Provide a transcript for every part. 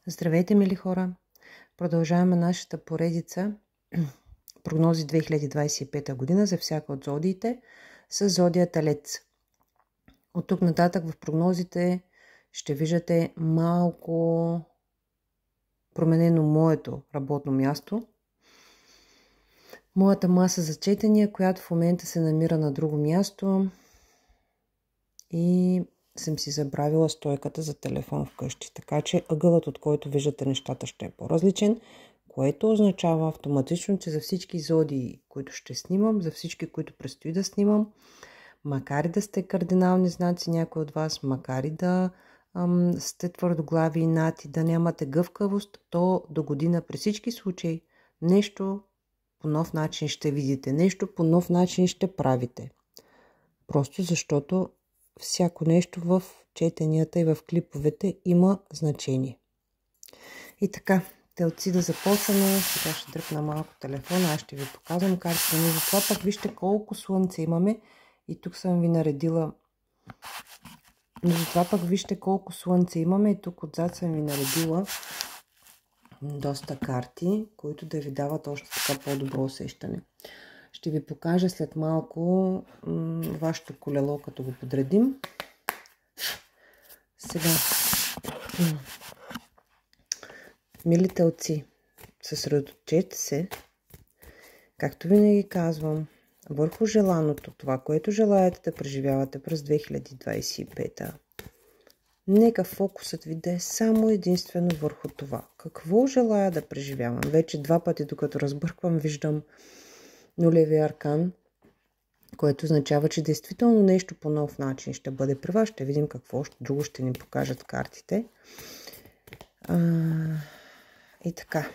Здравейте, мили хора! Продължаваме нашата поредица прогнози 2025 година за всяка от зодиите с зодия Телец. От тук нататък в прогнозите ще виждате малко променено моето работно място. Моята маса за четения, която в момента се намира на друго място, и съм си забравила стойката за телефон вкъщи. Така че ъгълът, от който виждате нещата, ще е по-различен, което означава автоматично, че за всички зодии, които ще снимам, за всички, които предстои да снимам, макар и да сте кардинални знаци някой от вас, макар и да сте твърдоглави и нати, да нямате гъвкавост, то до година при всички случаи нещо по нов начин ще видите, нещо по нов начин ще правите. Просто защото всяко нещо в четенията и в клиповете има значение. И така, телци, да започваме. Сега ще дръпна малко телефона, аз ще ви показвам картите, но за това пък вижте колко слънце имаме. И тук съм ви наредила. Но за това пък вижте колко слънце имаме и тук отзад съм ви наредила доста карти, които да ви дават още така по-добро усещане. Ще ви покажа след малко вашето колело, като го подредим. Сега, мили телци, съсредоточете се, както винаги казвам, върху желаното, това, което желаете да преживявате през 2025. Нека фокусът ви да е само единствено върху това. Какво желая да преживявам? Вече два пъти, докато разбърквам, виждам нулевия аркан, което означава, че действително нещо по нов начин ще бъде при вас. Ще видим какво друго ще ни покажат картите. И така.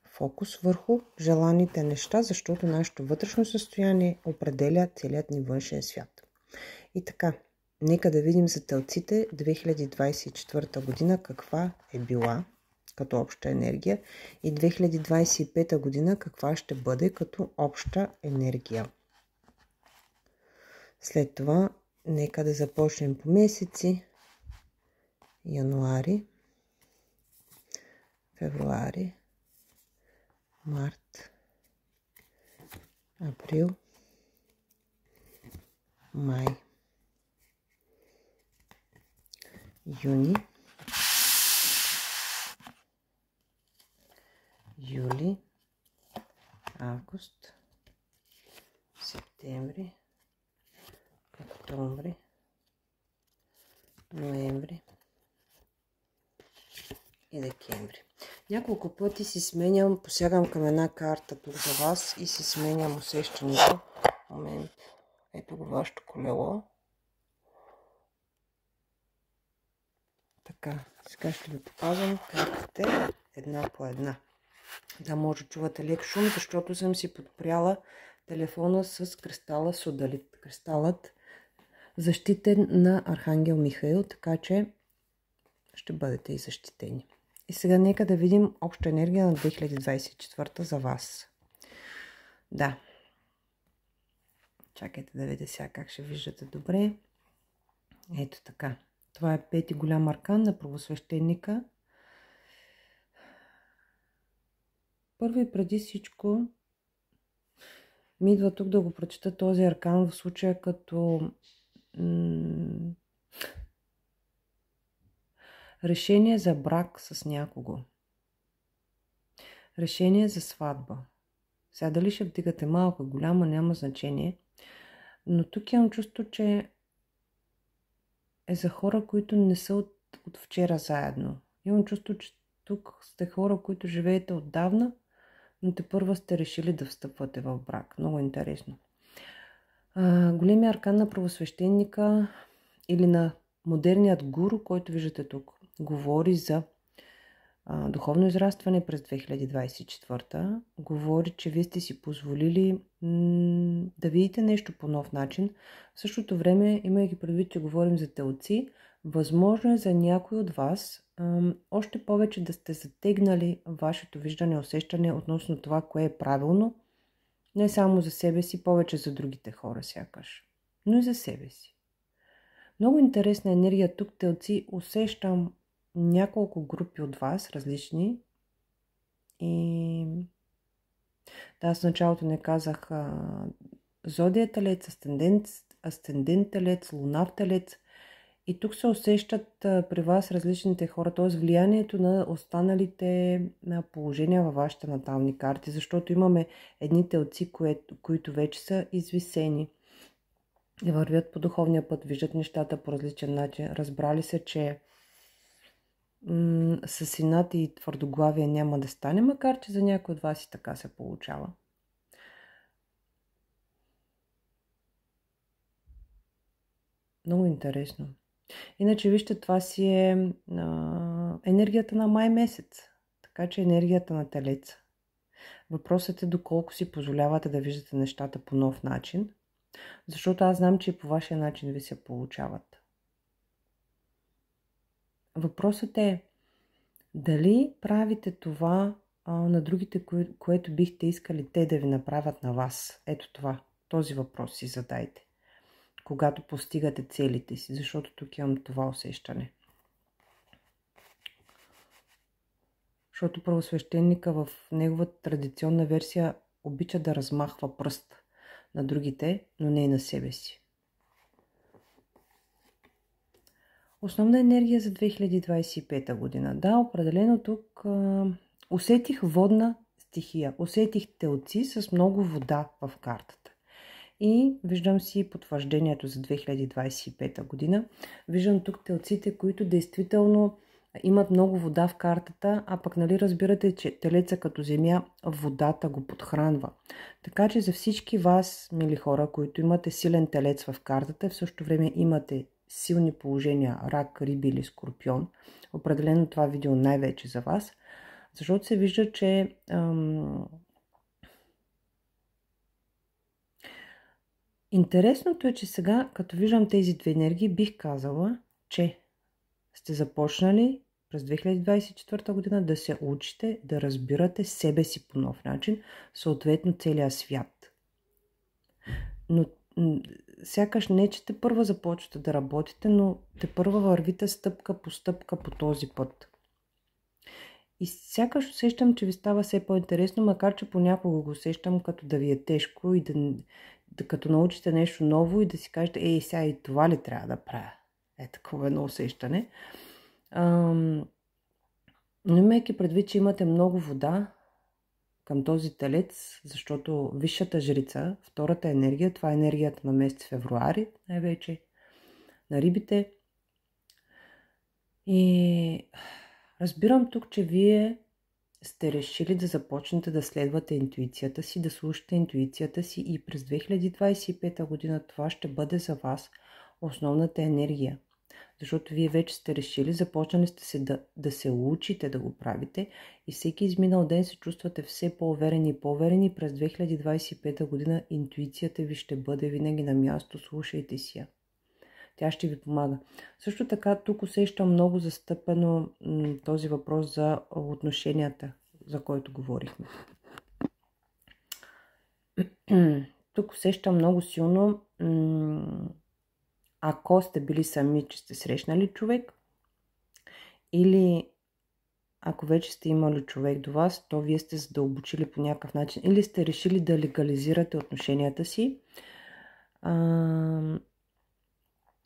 Фокус върху желаните неща, защото нашето вътрешно състояние определя целият ни външен свят. И така, нека да видим за телците 2024 година каква е била като обща енергия и 2025 година каква ще бъде като обща енергия. След това нека да започнем по месеци. Януари, февруари, март, април, май, юни, юли, август, септември, октомври, ноември и декември. Няколко пъти си сменям, посягам към една карта тук за вас и си сменям усещането. Момент. Ето го вашето колело. Така, сега ще ви показвам картите една по една. Да, може да чувате лек шум, защото съм си подпряла телефона с кристала Содалит. Кристалът защитен на Архангел Михаил, така че ще бъдете и защитени. И сега нека да видим обща енергия на 2024 за вас. Да. Чакайте да видя сега как ще виждате добре. Ето така. Това е пети голям аркан на правосвещеника. Първо и преди всичко ми идва тук да го прочета този аркан в случая като решение за брак с някого. Решение за сватба. Сега дали ще вдигате малко, голяма, няма значение. Но тук имам чувство, че е за хора, които не са от вчера заедно. Имам чувство, че тук сте хора, които живеете отдавна, но тепърва сте решили да встъпвате в брак. Много интересно. Големия аркан на правосвещеника или на модерният гуру, който виждате тук, говори за духовно израстване през 2024. Говори, че вие сте си позволили да видите нещо по нов начин. В същото време, имайки предвид, че говорим за телци, възможно е за някой от вас още повече да сте затегнали вашето виждане, усещане относно това, кое е правилно. Не само за себе си, повече за другите хора сякаш, но и за себе си. Много интересна енергия тук, телци. Усещам няколко групи от вас, различни. И да, аз в началото не казах зодия телец, асцендент телец, луна в телец. И тук се усещат при вас различните хора, т.е. влиянието на останалите положения във вашите натални карти, защото имаме едни телци, които вече са извисени и вървят по духовния път, виждат нещата по различен начин. Разбрали се, че с инат и твърдоглавие няма да стане, макар че за някой от вас и така се получава. Много интересно. Иначе вижте, това си е енергията на май месец, така че енергията на телец. Въпросът е доколко си позволявате да виждате нещата по нов начин, защото аз знам, че и по вашия начин ви се получават. Въпросът е дали правите това на другите, което бихте искали те да ви направят на вас. Ето това, този въпрос си задайте, когато постигате целите си, защото тук имам това усещане. Защото първосвещеника в неговата традиционна версия обича да размахва пръст на другите, но не и на себе си. Основна енергия за 2025 година. Да, определено тук усетих водна стихия. Усетих телци с много вода в картата. И виждам си потвърждението за 2025 година. Виждам тук телците, които действително имат много вода в картата, а пък нали разбирате, че телеца като земя, водата го подхранва. Така че за всички вас, мили хора, които имате силен телец в картата, в същото време имате силни положения рак, риби или скорпион, определено това видео най-вече за вас, защото се вижда, че интересното е, че сега, като виждам тези две енергии, бих казала, че сте започнали през 2024 година да се учите, да разбирате себе си по нов начин, съответно целия свят. Но сякаш не, че те първа започвате да работите, но те първа вървите стъпка по този път. И сякаш усещам, че ви става все по-интересно, макар че понякога го усещам като да ви е тежко и да като научите нещо ново и да си кажете, сега и това ли трябва да правя? Такова едно усещане. Но имайки предвид, че имате много вода към този телец, защото висшата жрица, втората енергия, това е енергията на месец февруари, най-вече на рибите. И разбирам тук, че вие сте решили да започнете да следвате интуицията си, да слушате интуицията си и през 2025 година това ще бъде за вас основната енергия. Защото вие вече сте решили, започнали сте да се учите да го правите и всеки изминал ден се чувствате все по-уверени и по-уверени. През 2025 година интуицията ви ще бъде винаги на място, слушайте си я. Тя ще ви помага. Също така тук усещам много застъпено този въпрос за отношенията, за който говорихме. Тук усещам много силно, ако сте били сами, че сте срещнали човек, или ако вече сте имали човек до вас, то вие сте задълбочили по някакъв начин, или сте решили да легализирате отношенията си.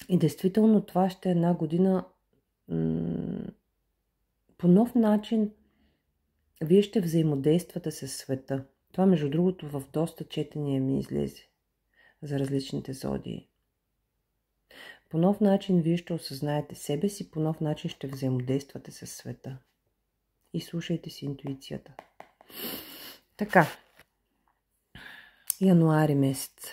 И действително това ще е една година по нов начин вие ще взаимодействате с света. Това, между другото, в доста четения ми излезе за различните зодии. По нов начин вие ще осъзнаете себе си, по нов начин ще взаимодействате с света. И слушайте си интуицията. Така. Януари месец.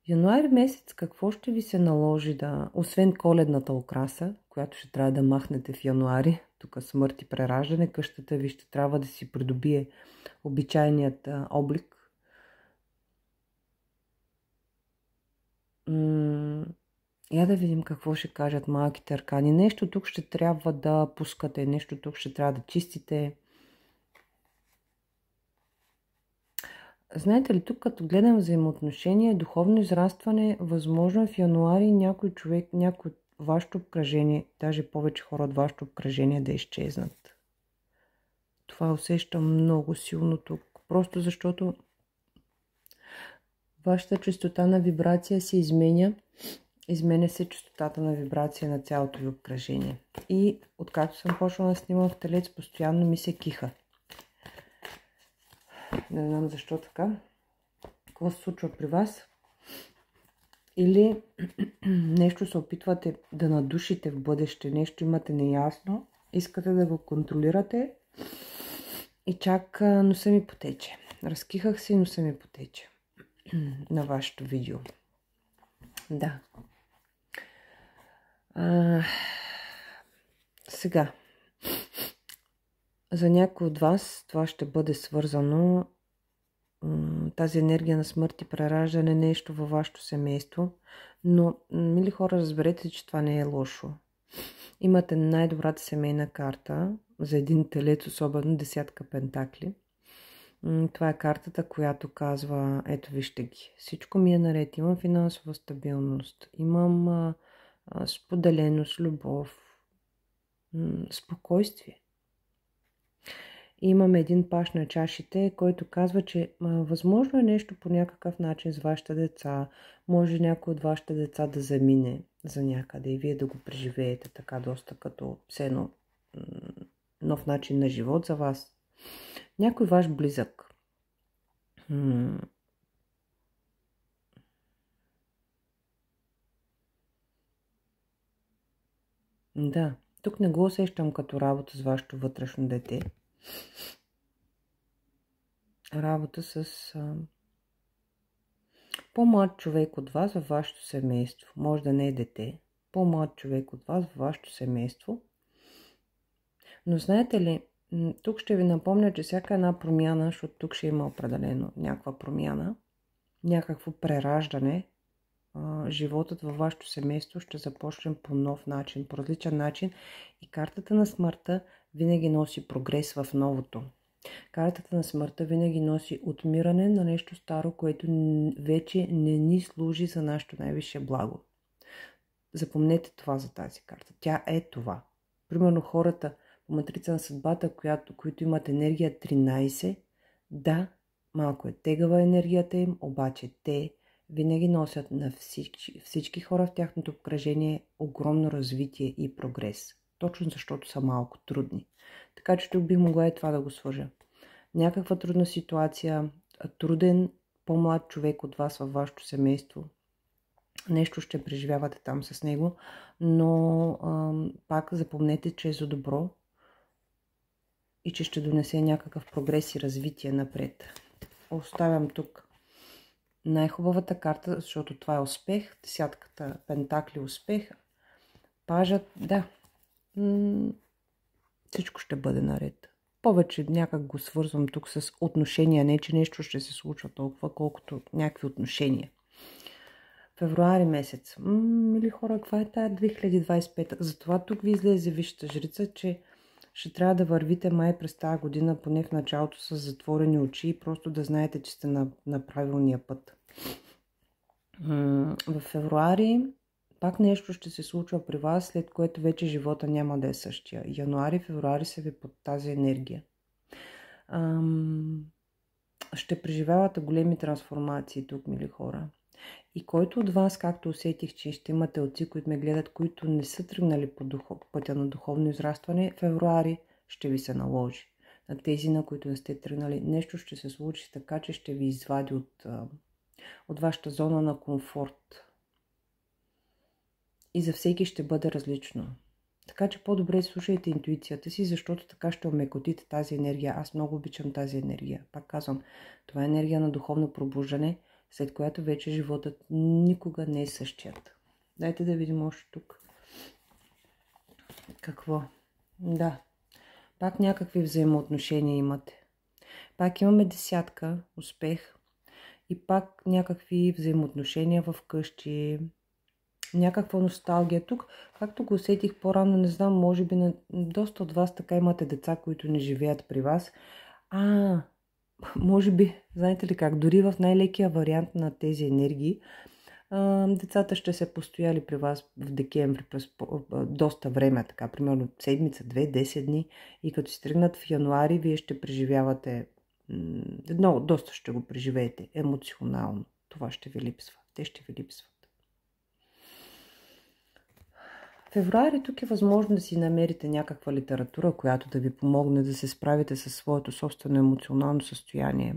Януари месец какво ще ви се наложи освен коледната украса, която ще трябва да махнете в януари, тук смърт и прераждане, къщата ви ще трябва да си придобие обичайният облик. Я да видим какво ще кажат малките аркани. Нещо тук ще трябва да пускате, нещо тук ще трябва да чистите. Знаете ли, тук като гледам взаимоотношения, духовно израстване, възможно е в януари някой човек, някой от вашето обкръжение, даже повече хора от вашето обкръжение да изчезнат. Това усещам много силно тук. Просто защото вашата честота на вибрация се изменя. Изменя се честотата на вибрация на цялото ви обкръжение. И откакто съм почнала да снимам в Телец, постоянно ми се киха. Не знам защо така. Какво се случва при вас? Или нещо се опитвате да надушите в бъдеще, нещо имате неясно, искате да го контролирате и чак носа ми потече. Разкихах се и носа ми потече на вашето видео. Да. Сега. За някой от вас това ще бъде свързано, тази енергия на смърт и прераждане, нещо във вашето семейство. Но, мили хора, разберете, че това не е лошо. Имате най-добрата семейна карта за един телец, особено десятка пентакли. Това е картата, която казва, ето вижте ги, всичко ми е наред, имам финансова стабилност, имам споделеност, любов, спокойствие. Имаме един паш на чашите, който казва, че възможно е нещо по някакъв начин с вашите деца. Може някой от вашите деца да замине за някъде и вие да го преживеете така доста като все нов начин на живот за вас. Някой ваш близък. Да, тук не го усещам като работа с вашето вътрешно дете. Работа с по-млад човек от вас във вашето семейство. Може да не е дете. По-млад човек от вас във вашето семейство. Но знаете ли, тук ще ви напомня, че всяка една промяна, защото тук ще има определено някаква промяна, някакво прераждане, животът във вашето семейство ще започне по нов начин, по различен начин и картата на смъртта винаги носи прогрес в новото. Картата на смъртта винаги носи отмиране на нещо старо, което вече не ни служи за нашето най-висше благо. Запомнете това за тази карта. Тя е това. Примерно хората по матрица на съдбата, които имат енергия 13, да, малко е тегава енергията им, обаче те винаги носят на всички хора в тяхното обкръжение огромно развитие и прогрес. Точно защото са малко трудни. Така че тук бих могла и това да го свържа. Някаква трудна ситуация, труден, по-млад човек от вас във вашето семейство. Нещо ще преживявате там с него, но пак запомнете, че е за добро и че ще донесе някакъв прогрес и развитие напред. Оставям тук най-хубавата карта, защото това е успех. Десятката пентакли успех. Пажът, да. Всичко ще бъде наред. Повече някак го свързвам тук с отношения, не че нещо ще се случва толкова, колкото някакви отношения. Февруари месец. Мили хора, каква е тая 2025? Затова тук ви излезе висшата жрица, че ще трябва да вървите май през тази година, поне в началото с затворени очи и просто да знаете, че сте на правилния път. В февруари пак нещо ще се случва при вас, след което вече живота няма да е същия. Януари, февруари са ви под тази енергия. Ще преживявате големи трансформации тук, мили хора. И който от вас, както усетих, че ще имате отци, които ме гледат, които не са тръгнали по пътя на духовно израстване, февруари ще ви се наложи. На тези, на които не сте тръгнали, нещо ще се случи така, че ще ви извади от вашата зона на комфорт. И за всеки ще бъде различно. Така че по-добре слушайте интуицията си, защото така ще омекотите тази енергия. Аз много обичам тази енергия. Пак казвам, това е енергия на духовно пробуждане, след която вече животът никога не е същият. Дайте да видим още тук. Какво? Да. Пак някакви взаимоотношения имате. Пак имаме десятка, успех. И пак някакви взаимоотношения в къщи. Някаква носталгия. Тук, както го усетих по-рано, не знам, може би доста от вас така имате деца, които не живеят при вас. може би, знаете ли как, дори в най-лекия вариант на тези енергии, децата ще се постояли при вас в декември през доста време, така, примерно седмица, 2, 10 дни, и като си тръгнат в януари, вие ще преживявате, доста ще го преживеете емоционално. Това ще ви липсва. Те ще ви липсват. Февруари тук е възможно да си намерите някаква литература, която да ви помогне да се справите със своето собствено емоционално състояние.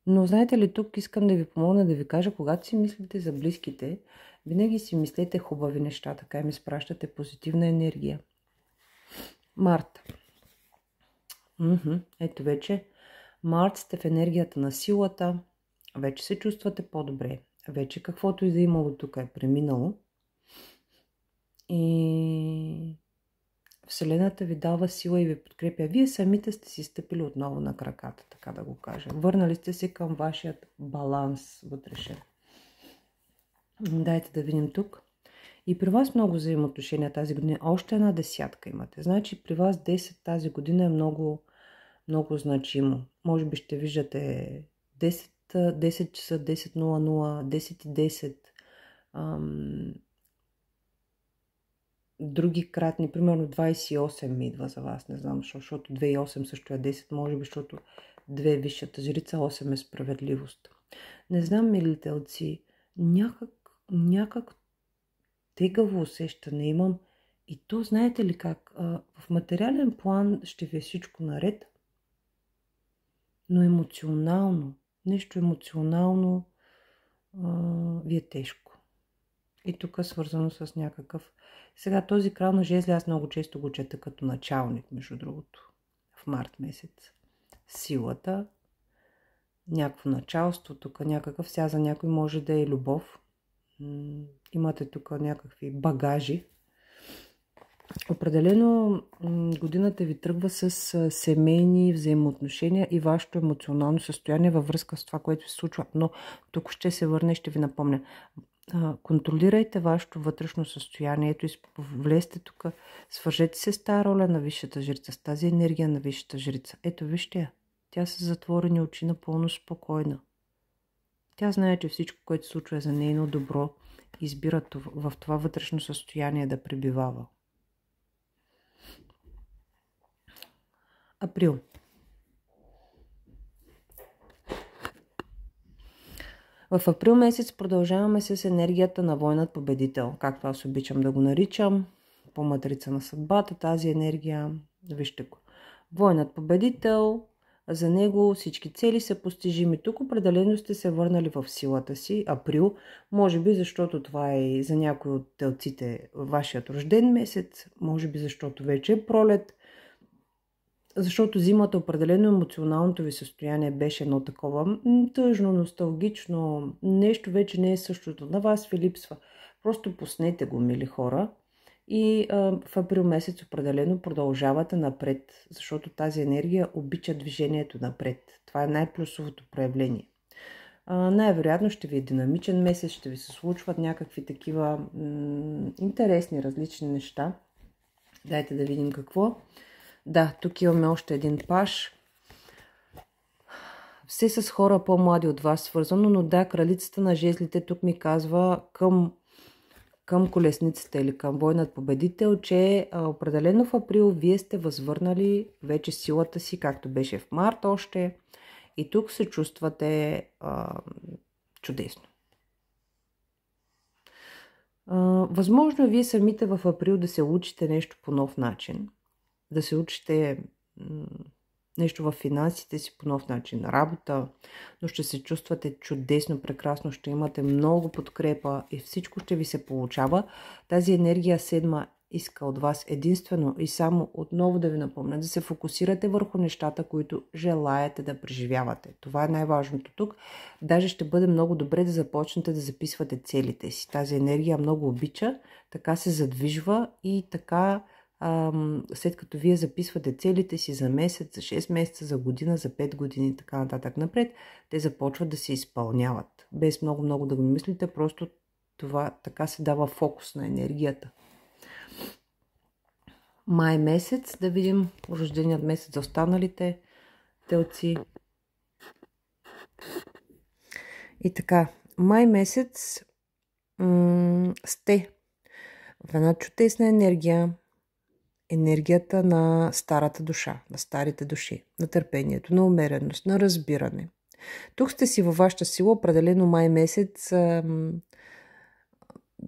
Но знаете ли, тук искам да ви помогна да ви кажа, когато си мислите за близките, винаги си мислете хубави неща, така им изпращате позитивна енергия. Март. Ето вече. Март сте в енергията на силата. Вече се чувствате по-добре. Вече каквото и да имало тук е преминало. И Вселената ви дава сила и ви подкрепя. Вие самите сте си стъпили отново на краката, така да го кажа. Върнали сте се към вашият баланс вътрешен. Дайте да видим тук. И при вас много взаимоотношения тази година. Още една десятка имате. Значи при вас 10 тази година е много, много значимо. Може би ще виждате 10 часа, 10:00, 10:10. Други кратни, примерно 28 ми идва за вас, не знам, защото 2 и 8 също е 10, може би, защото 2 е висшата жрица, 8 е справедливост. Не знам, милителци, някак тегаво усещане имам и то, знаете ли как, в материален план ще ви е всичко наред, но емоционално, нещо емоционално ви е тежко. И тук е свързано с някакъв... Сега този крал на жезли аз много често го чета като началник, между другото, в март месец. Силата, някакво началство, тук някакъв, сега за някой може да е любов. Имате тук някакви багажи. Определено годината ви тръгва с семейни взаимоотношения и вашето емоционално състояние във връзка с това, което се случва. Но тук ще се върне и ще ви напомня. Контролирайте вашето вътрешно състояние. Ето, влезте тук, свържете се с тази роля на висшата жрица, с тази енергия на висшата жрица. Ето, вижте я. Тя с затворени очи, напълно спокойна. Тя знае, че всичко, което се случва е за нейно добро. Избира в това вътрешно състояние да пребивава. Април. В април месец продължаваме с енергията на войнат победител, както аз обичам да го наричам, по матрица на съдбата, тази енергия. Вижте го. Войнат победител, за него всички цели са постижими. Тук определено сте се върнали в силата си. Април, може би защото това е за някои от телците вашият рожден месец, може би защото вече е пролет, защото зимата определено емоционалното ви състояние беше едно такова тъжно, носталгично, нещо вече не е същото. На вас ви липсва. Просто пуснете го, мили хора. И в април месец определено продължавате напред, защото тази енергия обича движението напред. Това е най-плюсовото проявление. Най-вероятно ще ви е динамичен месец, ще ви се случват някакви такива интересни, различни неща. Дайте да видим какво. Да, тук имаме още един паж. Все с хора по-млади от вас свързано, но да, кралицата на жезлите тук ми казва към колесницата или към войнат победител, че определено в април вие сте възвърнали вече силата си, както беше в март още. И тук се чувствате чудесно. Възможно вие самите в април да се учите нещо по нов начин. Да се учите нещо в финансите си по нов начин, работа, но ще се чувствате чудесно, прекрасно, ще имате много подкрепа и всичко ще ви се получава. Тази енергия седма иска от вас единствено и само отново да ви напомня да се фокусирате върху нещата, които желаете да преживявате. Това е най-важното тук. Даже ще бъде много добре да започнете да записвате целите си. Тази енергия много обича, така се задвижва и така след като вие записвате целите си за месец, за 6 месеца, за година, за 5 години и така нататък напред, те започват да се изпълняват. Без много да го мислите, просто това така се дава фокус на енергията. Май месец, да видим рожденият месец за останалите телци. И така, май месец сте в една чудесна енергия, енергията на старата душа, на старите души, на търпението, на умереност, на разбиране. Тук сте си във вашата сила, определено май месец,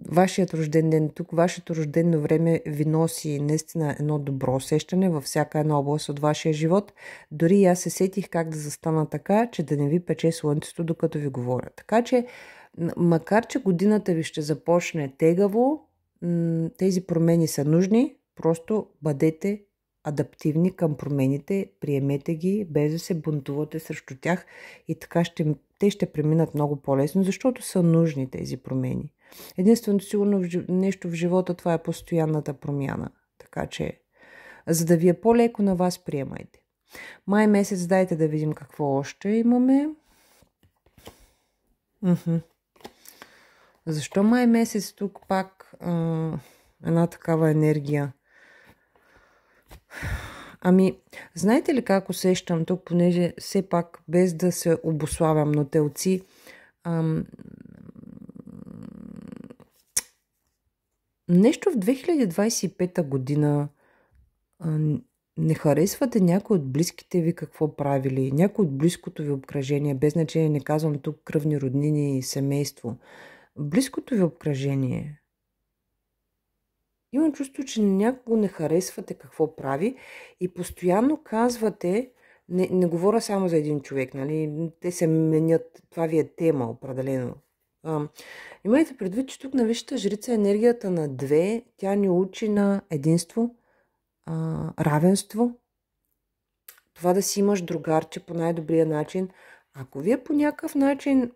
вашият рожден ден, тук вашето рождено време ви носи наистина едно добро усещане във всяка една област от вашия живот. Дори аз се сетих как да застана така, че да не ви пече слънцето, докато ви говоря. Така че, макар че годината ви ще започне тегаво, тези промени са нужни, просто бъдете адаптивни към промените, приемете ги, без да се бунтувате срещу тях и така те ще преминат много по-лесно, защото са нужни тези промени. Единственото сигурно нещо в живота, това е постоянната промяна. Така че, за да ви е по-леко на вас, приемайте. Май месец, дайте да видим какво още имаме. Защо май месец тук пак една такава енергия? Ами, знаете ли как усещам тук, понеже все пак, без да се обуславям, но телци, нещо в 2025 година не харесвате някой от близките ви какво правили, някой от близкото ви обкръжение, без значение, не казвам тук кръвни роднини и семейство. Близкото ви обкръжение. Имам чувство, че някого не харесвате какво прави и постоянно казвате, не говоря само за един човек, нали? Те се менят, това ви е тема определено. Имайте предвид, че тук на висшата жрица енергията на две, тя ни учи на единство, равенство, това да си имаш другарче по най-добрия начин. Ако вие по някакъв начин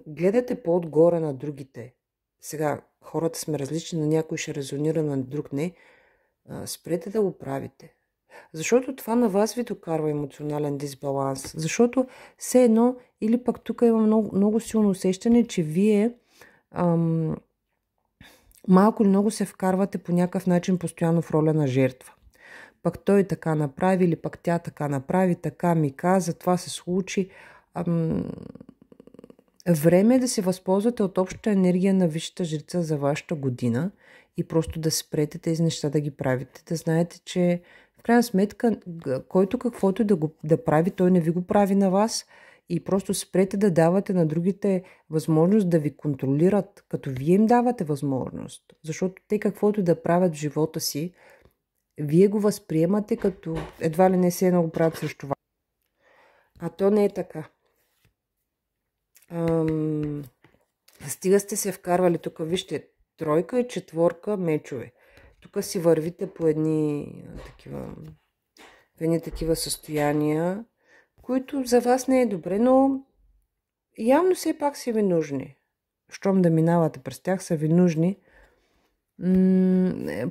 гледате по-отгоре на другите, сега хората сме различни, на някой ще резонира, на друг не, спрете да го правите. Защото това на вас ви докарва емоционален дисбаланс. Защото все едно, или пък тук има много, много силно усещане, че вие малко или много се вкарвате по някакъв начин постоянно в роля на жертва. Пък той така направи, или пък тя така направи, така ми каза, това се случи. Време е да се възползвате от общата енергия на висшата жрица за вашата година и просто да спрете тези неща да ги правите. Да знаете, че в крайна сметка, който каквото да прави, той не ви го прави на вас и просто спрете да давате на другите възможност да ви контролират, като вие им давате възможност. Защото те каквото да правят в живота си, вие го възприемате като едва ли не се едно го правят срещу вас. А то не е така. Стига сте се вкарвали тук, вижте, тройка и четворка мечове. Тук си вървите по едни такива състояния, които за вас не е добре, но явно все пак са ви нужни. Щом да минавате през тях, са ви нужни.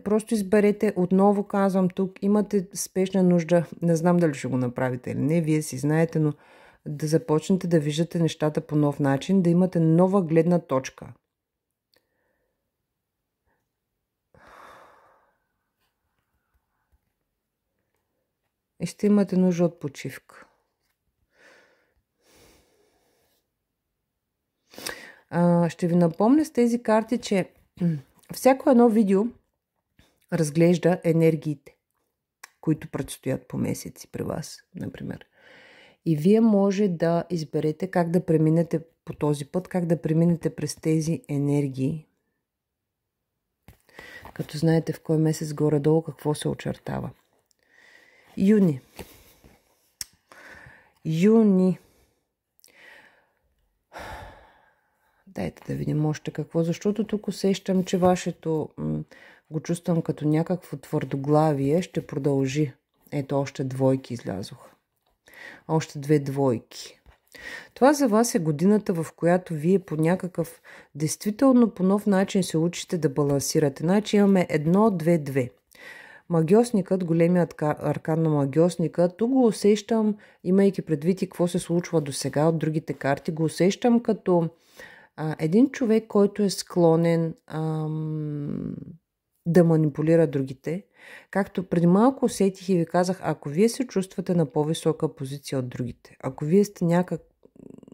Просто изберете, отново казвам тук, имате спешна нужда, не знам дали ще го направите или не, вие си знаете, но да започнете да виждате нещата по нов начин, да имате нова гледна точка. И ще имате нужда от почивка. Ще ви напомня с тези карти, че всяко едно видео разглежда енергиите, които предстоят по месеци при вас, например. И вие може да изберете как да преминете по този път, как да преминете през тези енергии. Като знаете в кой месец горе-долу какво се очертава. Юни. Дайте да видим още какво, защото тук усещам, че вашето го чувствам като някакво твърдоглавие ще продължи. Ето още двойки излязоха. Още две двойки. Това за вас е годината, в която вие по някакъв, действително по нов начин се учите да балансирате. Значи имаме 1-2-2. Магиосникът, големият аркан на магиосника, тук го усещам, имайки предвид и какво се случва до сега от другите карти, го усещам като един човек, който е склонен да манипулира другите. Както преди малко усетих и ви казах, ако вие се чувствате на по-висока позиция от другите, ако вие сте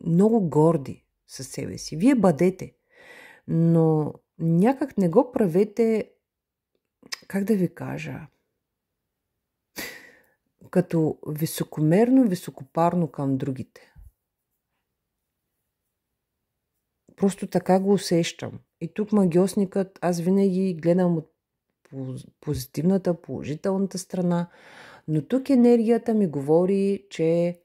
много горди със себе си. Вие бъдете, но някак не го правете, как да ви кажа, като високомерно, високопарно към другите. Просто така го усещам. И тук магиосникът, аз винаги гледам от позитивната, положителната страна, но тук енергията ми говори, че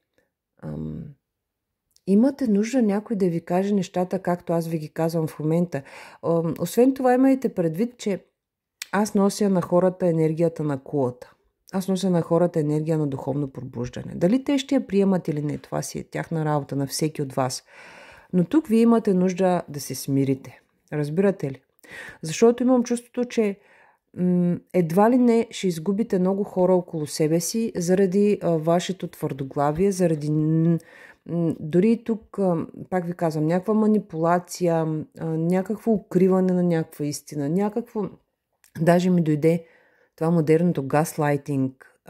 имате нужда някой да ви каже нещата, както аз ви ги казвам в момента. Освен това, имайте предвид, че аз нося на хората енергията на кулата. Аз нося на хората енергия на духовно пробуждане. Дали те ще я приемат или не, това си е тяхна работа на всеки от вас. Но тук вие имате нужда да се смирите. Разбирате ли? Защото имам чувството, че едва ли не ще изгубите много хора около себе си заради вашето твърдоглавие, заради дори тук, пак ви казвам, някаква манипулация, някакво укриване на някаква истина, някакво... Даже ми дойде това модерното газлайтинг.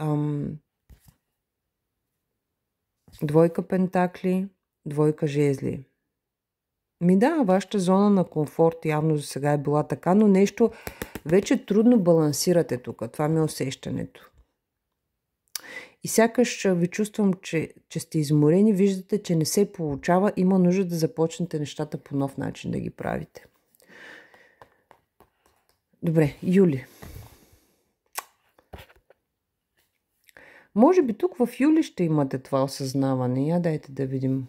Двойка пентакли, двойка жезли. Да, вашата зона на комфорт явно за сега е била така, но нещо вече трудно балансирате тук. Това ми е усещането. И сякаш ви чувствам, че сте изморени, виждате, че не се получава, има нужда да започнете нещата по нов начин да ги правите. Добре, юли. Може би тук в юли ще имате това осъзнаване. Я дайте да видим.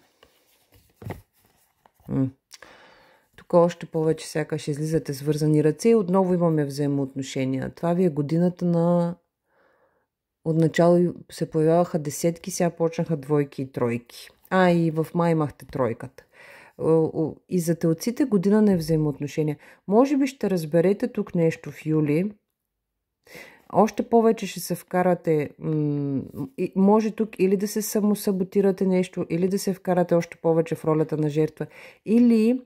Тук още повече сякаш излизате с вързани ръце и отново имаме взаимоотношения. Това ви е годината на... Отначало се появяваха десетки, сега почнаха двойки и тройки. И в май имахте тройката. И за телците година на взаимоотношения. Може би ще разберете тук нещо в юли. Още повече ще се вкарате, може тук или да се самосаботирате нещо, или да се вкарате още повече в ролята на жертва, или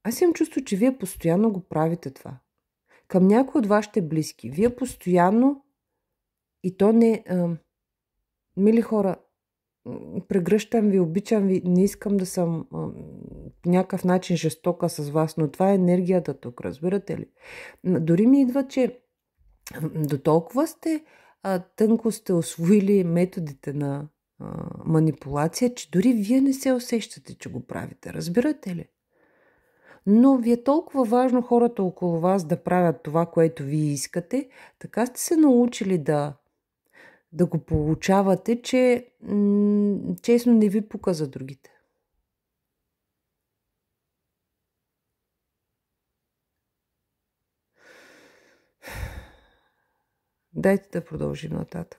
аз имам чувство, че вие постоянно го правите това. Към някой от вашите близки. Вие постоянно и то не... мили хора, прегръщам ви, обичам ви, не искам да съм по някакъв начин жестока с вас, но това е енергията тук, разбирате ли? Дори ми идва, че до толкова тънко сте освоили методите на манипулация, че дори вие не се усещате, че го правите. Разбирате ли? Но ви е толкова важно хората около вас да правят това, което вие искате, така сте се научили да го получавате, че честно не ви пука за другите. Дайте да продължим нататък.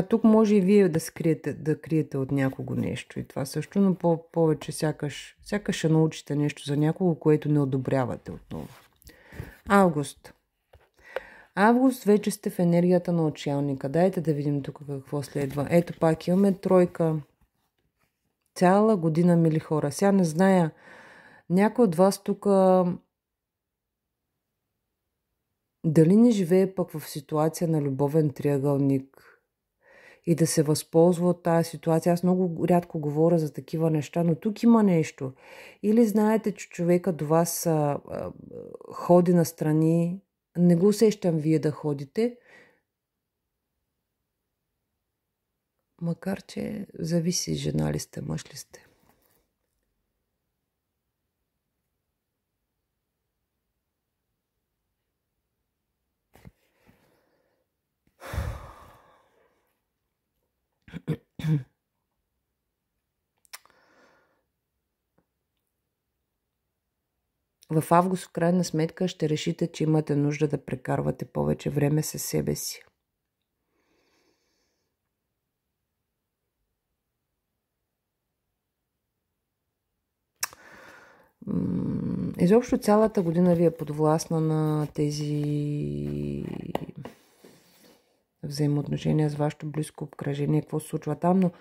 Тук може и вие да криете от някого нещо и това също, но повече сякаш ще научите нещо за някого, което не одобрявате отново. Август. Август вече сте в енергията на отшелника. Дайте да видим тук какво следва. Ето пак имаме тройка. Цяла година, мили хора. Сега не зная, някой от вас тук дали не живее пък в ситуация на любовен триъгълник и да се възползва от тази ситуация. Аз много рядко говоря за такива неща, но тук има нещо. Или знаете, че човека до вас ходи настрани, не го усещам вие да ходите, макар че зависи жена ли сте, мъж ли сте. В август, в крайна сметка, ще решите, че имате нужда да прекарвате повече време със себе си. Изобщо цялата година ви е подвластна на тези взаимоотношения с вашето близко обкръжение, какво се случва там, но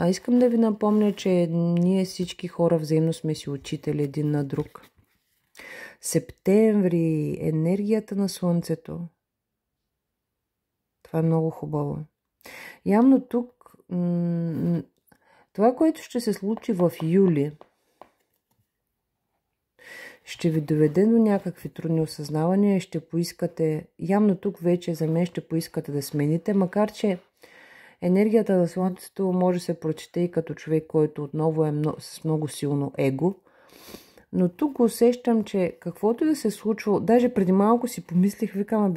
искам да ви напомня, че ние всички хора взаимно сме си учители един на друг. Септември, енергията на Слънцето. Това е много хубаво. Явно тук това, което ще се случи в юли, ще ви доведе до някакви трудни осъзнавания и ще поискате, явно тук вече за мен ще поискате да смените, макар че енергията на Слънцето може да се прочете и като човек, който отново е с много силно его. Но тук усещам, че каквото да се случва, даже преди малко си помислих, викам,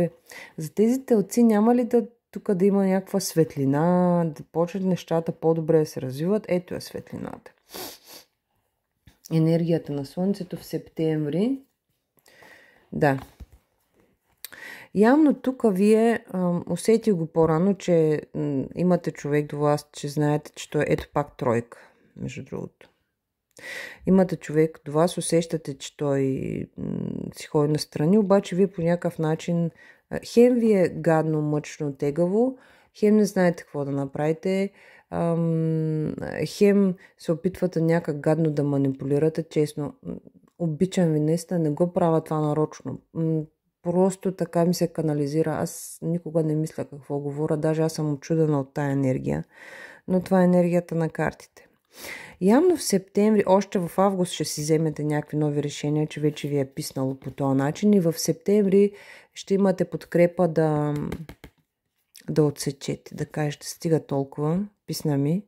за тези телци няма ли тук да има някаква светлина, да почнат нещата по-добре да се развиват? Ето е светлината. Енергията на Слънцето в септември. Да. Явно тук вие усетих го по-рано, че имате човек до вас, че знаете, че той ето пак тройка, между другото. Имате човек до вас, усещате, че той си ходи настрани, обаче вие по някакъв начин хем ви е гадно, мъчно, тегаво, хем не знаете какво да направите, хем се опитвате някак гадно да манипулирате. Честно, обичам ви, наистина не го правя това нарочно. Просто така ми се канализира. Аз никога не мисля какво говоря, даже аз съм очудена от тая енергия. Но това е енергията на картите. Явно в септември, още в август ще си вземете някакви нови решения, че вече ви е писнало по този начин и в септември ще имате подкрепа да отсечете, да кажете стига толкова, писна ми.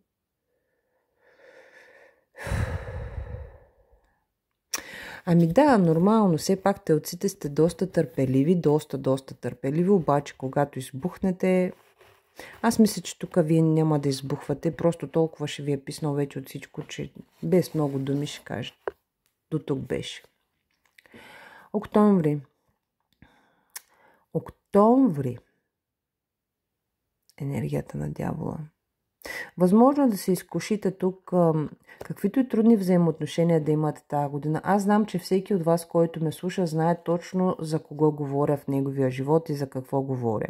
Ами да, нормално, все пак телците сте доста търпеливи, доста търпеливи, обаче когато избухнете, аз мисля, че тук вие няма да избухвате, просто толкова ще ви е писнал вече от всичко, че без много думи ще кажете. До тук беше. Октомври. Енергията на дявола. Възможно да се изкушите тук, каквито и трудни взаимоотношения да имате тази година. Аз знам, че всеки от вас, който ме слуша, знае точно за кого говоря в неговия живот и за какво говоря.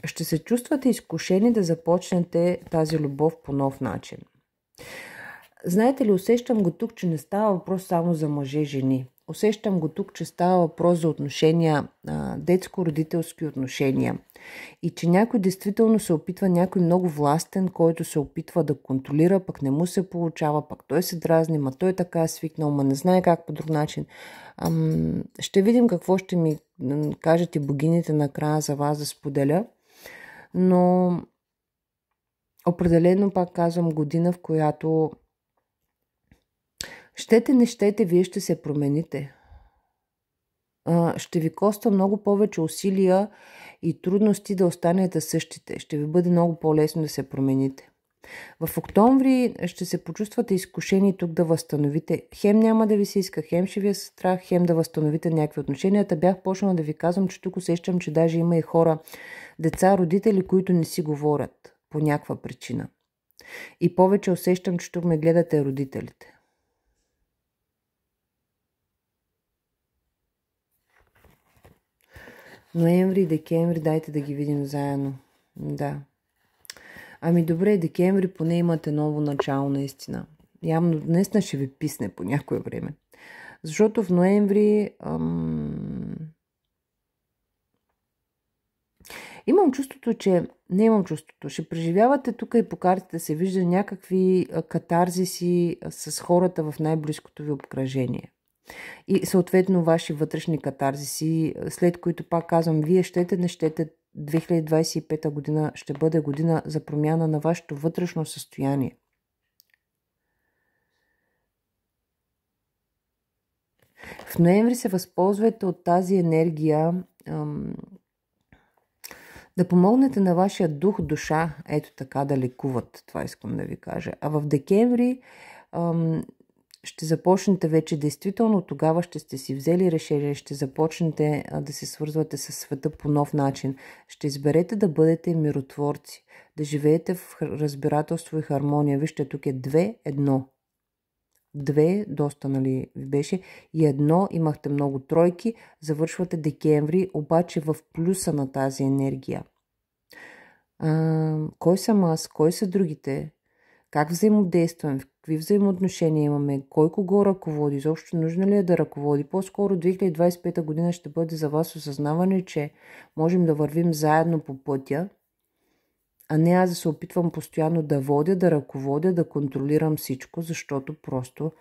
Ще се чувствате изкушени да започнете тази любов по нов начин. Знаете ли, усещам го тук, че не става въпрос само за мъже-жени. Усещам го тук, че става въпрос за отношения, детско-родителски отношения. И че някой действително се опитва, някой много властен, който се опитва да контролира, пък не му се получава, пък той се дразни, ма той така е свикнал, ма не знае как по друг начин. Ще видим какво ще ми кажете богините накрая за вас да споделя. Но определено пак казвам година, в която щете, не щете, вие ще се промените. Ще ви коства много повече усилия и трудности да останете същите. Ще ви бъде много по-лесно да се промените. В октомври ще се почувствате изкушени тук да възстановите. Хем няма да ви се иска, хем ще ви е страх, хем да възстановите някакви отношения. Бях почнала да ви казвам, че тук усещам, че даже има и хора, деца, родители, които не си говорят по някаква причина. И повече усещам, че тук ме гледате родителите. Ноември и декември, дайте да ги видим заедно. Да. Ами добре, декември поне имате ново начало наистина. Явно днес ще ви писне по някое време. Защото в ноември имам чувството, че не имам чувството. Ще преживявате тук и по картите се вижда някакви катарзиси с хората в най-близкото ви обкръжение. И съответно ваши вътрешни катарзиси, след които пак казвам, вие щете, не щете, 2025 година ще бъде година за промяна на вашето вътрешно състояние. В ноември се възползвайте от тази енергия да помогнете на вашия дух, душа, ето така да лекуват, това искам да ви кажа. А в декември ще започнете вече, действително тогава ще сте си взели решение, ще започнете да се свързвате с света по нов начин. Ще изберете да бъдете миротворци, да живеете в разбирателство и хармония. Вижте, тук е 2-1. 2, доста ви беше, и 1, имахте много тройки, завършвате декември, обаче в плюса на тази енергия. Кой съм аз? Кой са другите? как взаимодействаме, в какви взаимоотношения имаме, кой кого ръководи, изобщо нужно ли е да ръководи. По-скоро 2025 година ще бъде за вас осъзнаване, че можем да вървим заедно по пътя, а не аз да се опитвам постоянно да водя, да ръководя, да контролирам всичко, защото просто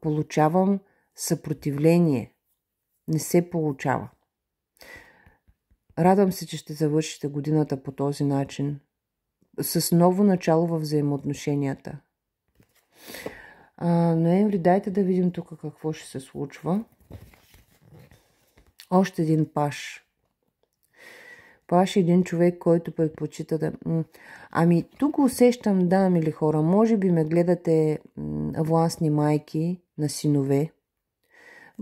получавам съпротивление. Не се получава. Радвам се, че ще завършите годината по този начин. С ново начало във взаимоотношенията. Ноември, дайте да видим тук какво ще се случва. Още един паш. Паш е един човек, който предпочита да... тук усещам, да, мили хора, може би ме гледате властни майки на синове.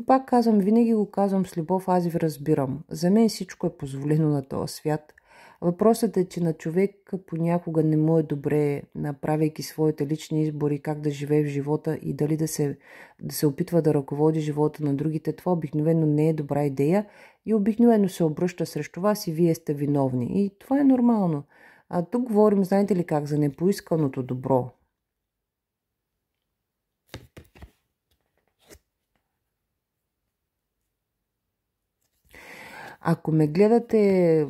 Пак казвам, винаги го казвам с любов, аз ви разбирам. За мен всичко е позволено на този свят. Въпросът е, че на човек понякога не му е добре, направейки своите лични избори, как да живее в живота и дали да се опитва да ръководи живота на другите. Това обикновено не е добра идея и обикновено се обръща срещу вас и вие сте виновни. И това е нормално. Тук говорим, знаете ли как, за непоисканото добро. Ако ме гледате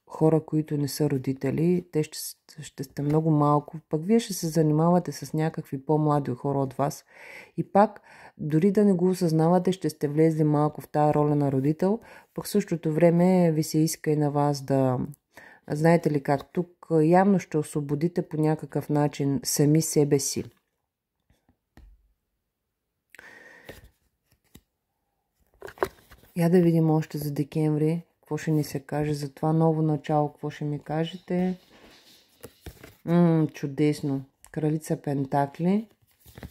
хора, които не са родители, те ще сте много малко, пък вие ще се занимавате с някакви по-млади хора от вас и пак, дори да не го осъзнавате, ще сте влезли малко в тази роля на родител, пък в същото време ви се иска и на вас да, знаете ли как, тук явно ще освободите по някакъв начин сами себе си. Я да видим още за декември. Какво ще ни се каже за това ново начало? Какво ще ми кажете? Чудесно. Кралица Пентакли.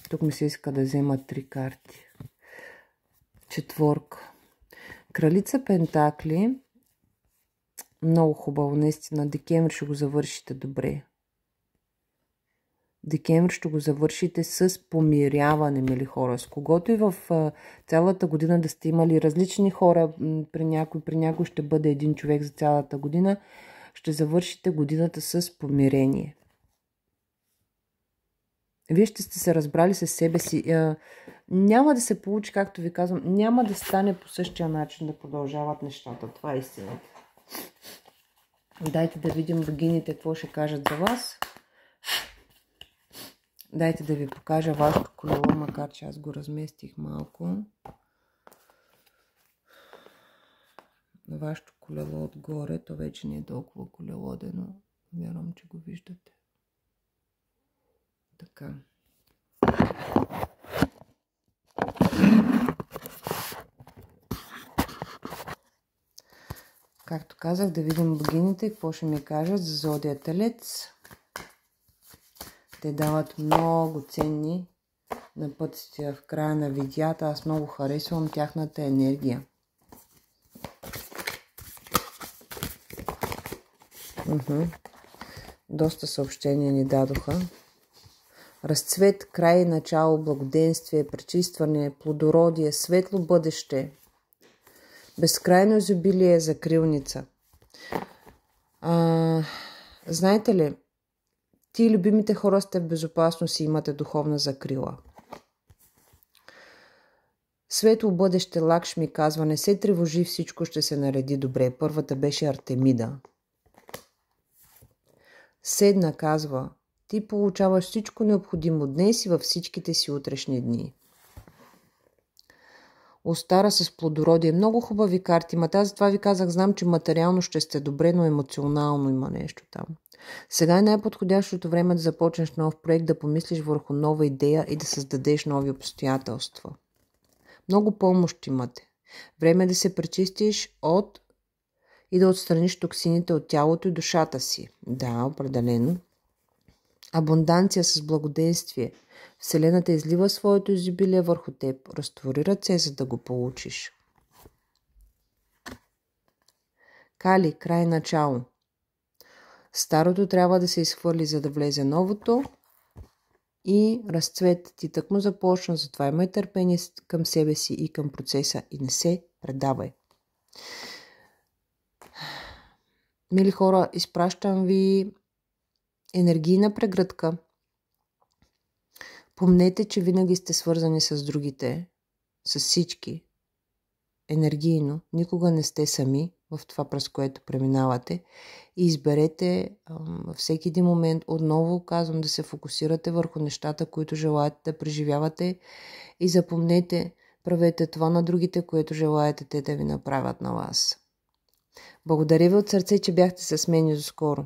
Тук ми се иска да взема 3 карти. Четворка. Кралица Пентакли. Много хубаво, наистина. Декември ще го завършите добре. Декември ще го завършите с помиряване, мили хора. С когото и в цялата година да сте имали различни хора, при някой ще бъде един човек за цялата година, ще завършите годината с помирение. Вие ще сте се разбрали с себе си. Няма да се получи, както ви казвам, няма да стане по същия начин да продължават нещата. Това е истината. Дайте да видим богините какво ще кажат за вас. Дайте да ви покажа вашето колело, макар че аз го разместих малко. Вашето колело отгоре, то вече не е толкова колелодено. Вярвам, че го виждате. Така. Както казах, да видим богините, какво ще ми кажат за зодия Телец. Те дават много ценни напътствия в края на видеята. Аз много харесвам тяхната енергия. Доста съобщения ни дадоха. Разцвет, край, начало, благоденствие, пречистване, плодородие, светло бъдеще, безкрайно изобилие, закрилница. Знаете ли, ти любимите хора сте в безопасност и имате духовна закрила. Светло бъдеще, Лакшми казва, не се тревожи, всичко ще се нареди добре. Първата беше Артемида. Седна казва, ти получаваш всичко необходимо днес и във всичките си утрешни дни. Остара с плодородие. Много хубави карти. Аз това ви казах, знам, че материално ще сте добре, но емоционално има нещо там. Сега е най-подходящото време да започнеш нов проект, да помислиш върху нова идея и да създадеш нови обстоятелства. Много помощ имате. Време е да се пречистиш и да отстраниш токсините от тялото и душата си. Да, определено. Абунданция с благоденствие. Вселената излива своето изобилие върху теб. Разтвори ръце, за да го получиш. Кали, край, начало. Старото трябва да се изхвърли, за да влезе новото. И разцвет. Ти тъкмо започна, затова имай търпение към себе си и към процеса и не се предавай. Мили хора, изпращам ви енергийна прегръдка. Помнете, че винаги сте свързани с другите, с всички, енергийно. Никога не сте сами в това, през което преминавате. И изберете във всеки един момент, отново казвам, да се фокусирате върху нещата, които желаете да преживявате. И запомнете, правете това на другите, което желаете те да ви направят на вас. Благодаря ви от сърце, че бяхте с мен и до скоро.